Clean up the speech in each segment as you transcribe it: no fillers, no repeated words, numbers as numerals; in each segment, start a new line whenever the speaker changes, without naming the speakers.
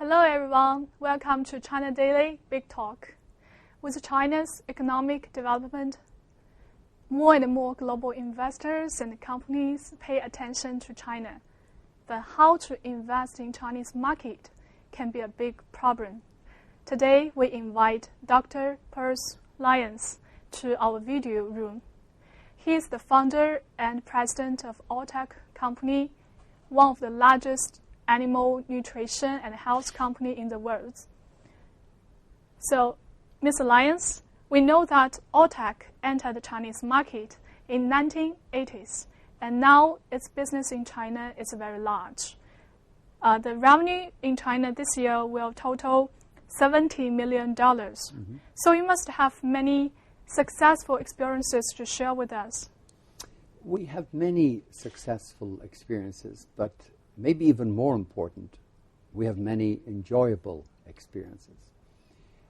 Hello everyone, welcome to China Daily Big Talk. With China's economic development, more and more global investors and companies pay attention to China. But how to invest in Chinese market can be a big problem. Today we invite Dr. Pearse Lyons to our video room. He is the founder and president of Alltech Inc, one of the largest animal nutrition and health company in the world. So, Mr. Lyons, we know that Alltech entered the Chinese market in 1980s, and now its business in China is very large. The revenue in China this year will total $70 million. Mm-hmm. So you must have many successful experiences to share with us.
We have many successful experiences, but maybe even more important, we have many enjoyable experiences.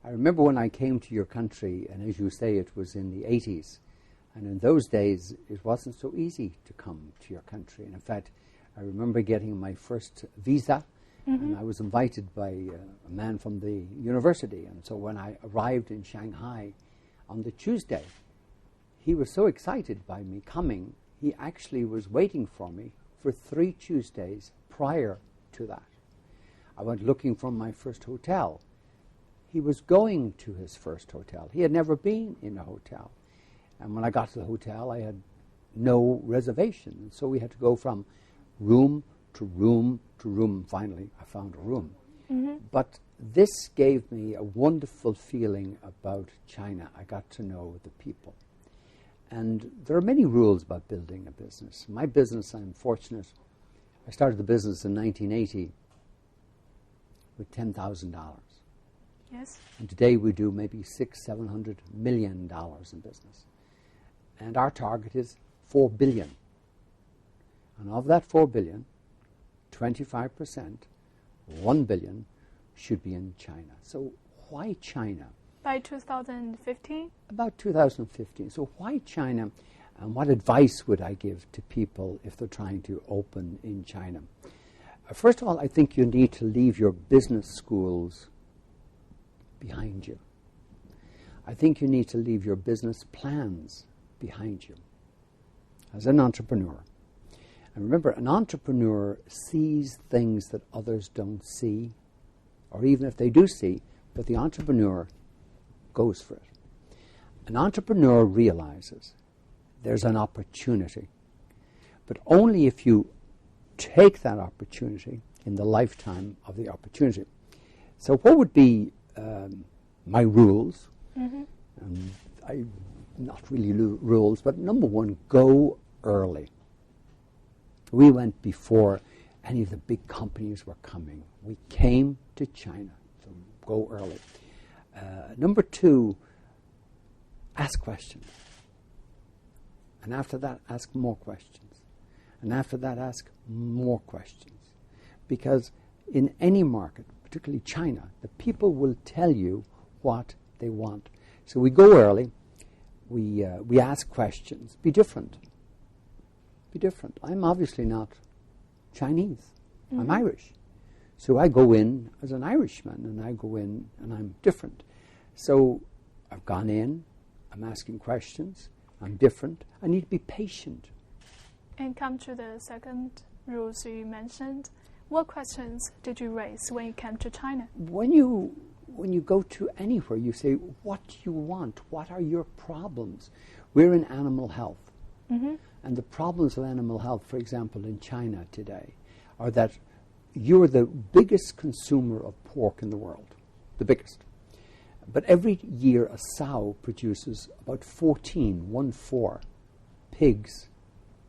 I remember when I came to your country, and as you say, it was in the 80s, and in those days it wasn't so easy to come to your country. And in fact, I remember getting my first visa, and I was invited by a man from the university. And so when I arrived in Shanghai on the Tuesday, he was so excited by me coming, he actually was waiting for me for 3 Tuesdays prior to that. I went looking for my first hotel. He was going to his first hotel. He had never been in a hotel. And when I got to the hotel, I had no reservation. And so we had to go from room to room to room. Finally, I found a room. Mm-hmm. But this gave me a wonderful feeling about China. I got to know the people. And there are many rules about building a business. My business, I'm fortunate, I started the business in 1980 with $10,000.
Yes.
And today we do maybe $600-700 million in business. And our target is $4 billion. And of that $4 billion, 25%, $1 billion, should be in China. So why China?
By 2015?
About 2015. So why China, and what advice would I give to people if they're trying to open in China? First of all, I think you need to leave your business schools behind you. I think you need to leave your business plans behind you as an entrepreneur. And remember, an entrepreneur sees things that others don't see, or even if they do see, but the entrepreneur goes for it. An entrepreneur realizes there's an opportunity, but only if you take that opportunity in the lifetime of the opportunity. So what would be my rules? Not really rules, but number one, go early. We went before any of the big companies were coming. We came to China, so go early. Number two, ask questions. And after that, ask more questions. And after that, ask more questions. Because in any market, particularly China, the people will tell you what they want. So we go early, we ask questions. Be different. Be different. I'm obviously not Chinese. Mm-hmm. I'm Irish. So I go in as an Irishman, and I go in and I'm different. So I've gone in, I'm asking questions, I'm different. I need to be patient.
And come to the second rules you mentioned. What questions did you raise when you came to China?
When you go to anywhere, you say, what do you want? What are your problems? We're in animal health. Mm-hmm. And the problems of animal health, for example, in China today, are that you're the biggest consumer of pork in the world, the biggest. But every year a sow produces about 14 pigs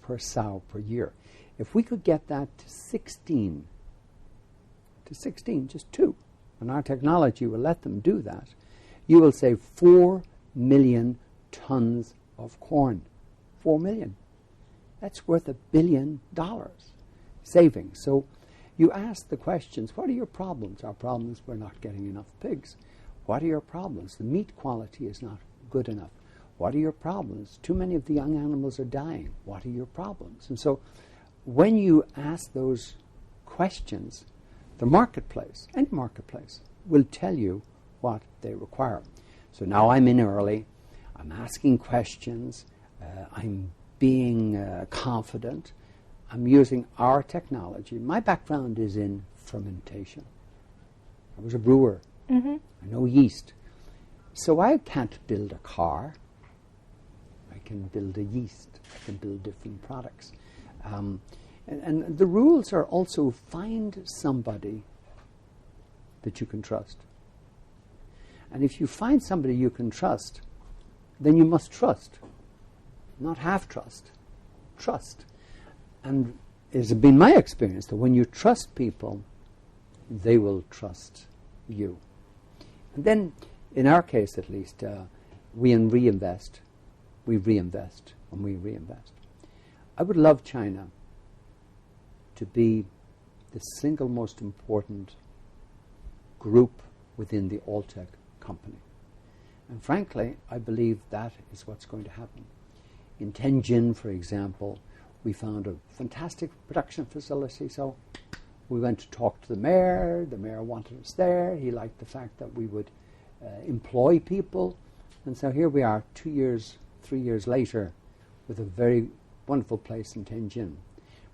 per sow per year. If we could get that to 16, just 2, and our technology will let them do that, you will save 4 million tons of corn. 4 million. That's worth $1 billion savings. So you ask the questions, what are your problems? Our problem is we're not getting enough pigs. What are your problems? The meat quality is not good enough. What are your problems? Too many of the young animals are dying. What are your problems? And so when you ask those questions, The marketplace, any marketplace, will tell you what they require. So now I'm in early, I'm asking questions, I'm being confident, I'm using our technology. My background is in fermentation. I was a brewer. I know yeast. So I can't build a car. I can build a yeast. I can build different products. And the rules are also find somebody that you can trust. And if you find somebody you can trust, then you must trust. Not half trust. Trust. And it's been my experience that when you trust people, they will trust you. And then, in our case at least, we reinvest. We reinvest and we reinvest. I would love China to be the single most important group within the Alltech company. And frankly, I believe that is what's going to happen. In Tianjin, for example, we found a fantastic production facility, so we went to talk to the mayor. The mayor wanted us there. He liked the fact that we would employ people. And so here we are 2 years, 3 years later with a very wonderful place in Tianjin.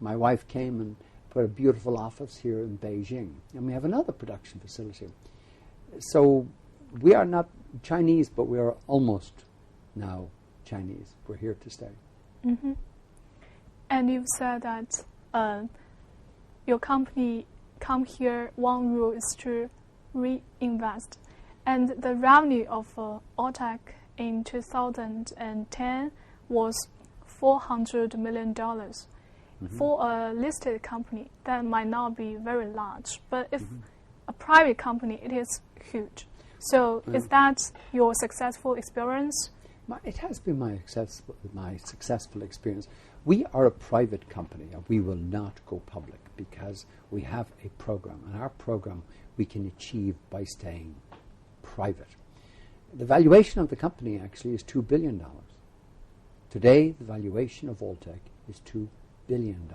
My wife came and put a beautiful office here in Beijing. And we have another production facility. So we are not Chinese, but we are almost now Chinese. We're here to stay.
Mm-hmm. And you've said that your company come here, one rule is to reinvest. And the revenue of Alltech in 2010 was $400 million. Mm-hmm. For a listed company, that might not be very large. But if a private company, it is huge. So is that your successful experience?
It has been my successful experience. We are a private company, and we will not go public because we have a program, and our program we can achieve by staying private. The valuation of the company actually is $2 billion. Today, the valuation of Alltech is $2 billion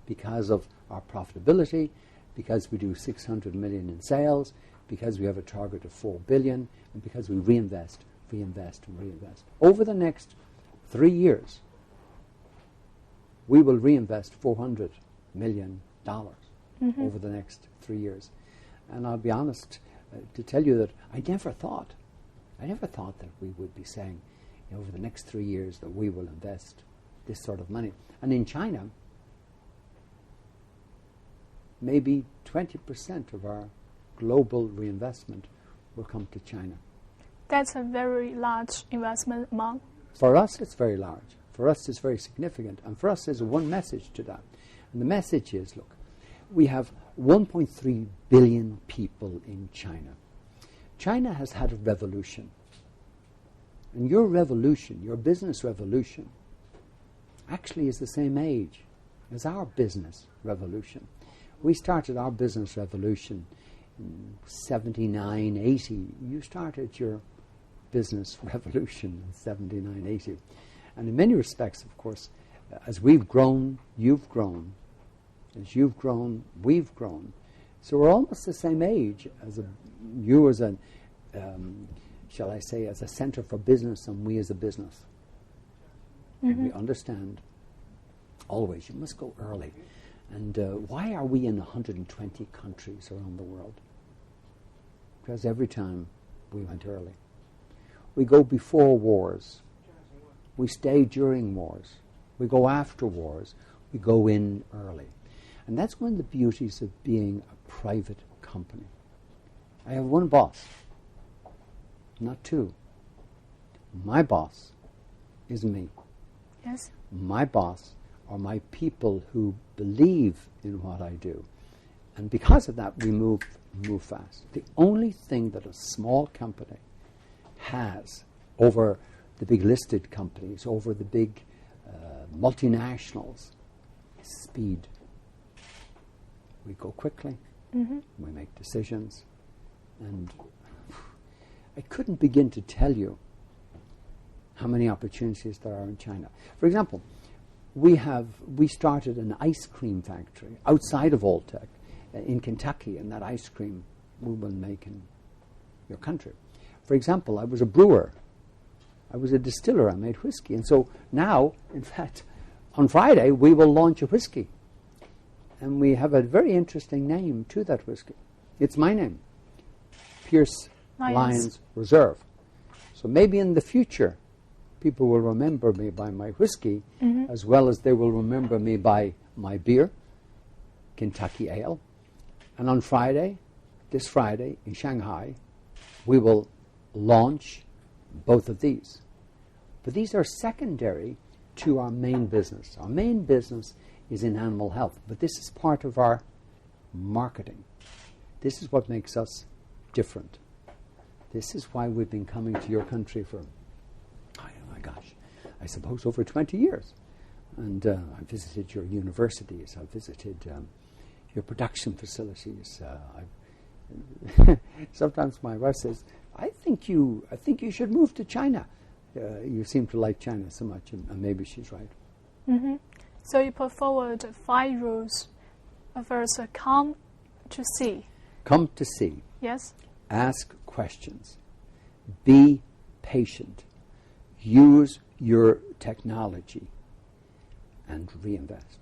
because of our profitability, because we do $600 million in sales, because we have a target of $4 billion, and because we reinvest, reinvest, and reinvest. Over the next 3 years, we will reinvest $400 million over the next 3 years. And I'll be honest to tell you that I never thought that we would be saying over the next 3 years that we will invest this sort of money. And in China, maybe 20% of our global reinvestment will come to China.
That's a very large investment amount.
For us, it's very large. For us, it's very significant. And for us, there's one message to that. And the message is, look, we have 1.3 billion people in China. China has had a revolution. And your revolution, your business revolution, actually is the same age as our business revolution. We started our business revolution in 79, 80. You started your business revolution in 79, 80. And in many respects, of course, as we've grown, you've grown. As you've grown, we've grown. So we're almost the same age as you as a, shall I say, as a center for business and we as a business. And we understand always you must go early. And why are we in 120 countries around the world? Because every time we went early. We go before wars. We stay during wars. We go after wars. We go in early. And that's one of the beauties of being a private company. I have one boss, not two. My boss is me.
Yes.
My boss are my people who believe in what I do. And because of that, we move fast. The only thing that a small company has over the big listed companies, over the big multinationals, is speed. We go quickly, we make decisions, and I couldn't begin to tell you how many opportunities there are in China. For example, we started an ice cream factory outside of Alltech in Kentucky, and that ice cream we will make in your country. For example, I was a brewer. I was a distiller. I made whiskey. And so now, in fact, on Friday, we will launch a whiskey. And we have a very interesting name to that whiskey. It's my name, Pearse Lyons Reserve. So maybe in the future, people will remember me by my whiskey, as well as they will remember me by my beer, Kentucky Ale. And on Friday, this Friday, in Shanghai, we will launch both of these. But these are secondary to our main business. Our main business is in animal health, but this is part of our marketing. This is what makes us different. This is why we've been coming to your country for, oh my gosh, I suppose over 20 years. And I visited your universities. I visited your production facilities. Sometimes my wife says, I think you should move to China. You seem to like China so much, and maybe she's right.
Mm-hmm. So you put forward 5 rules. First, come to see.
Come to see.
Yes.
Ask questions. Be patient. Use your technology. And reinvest.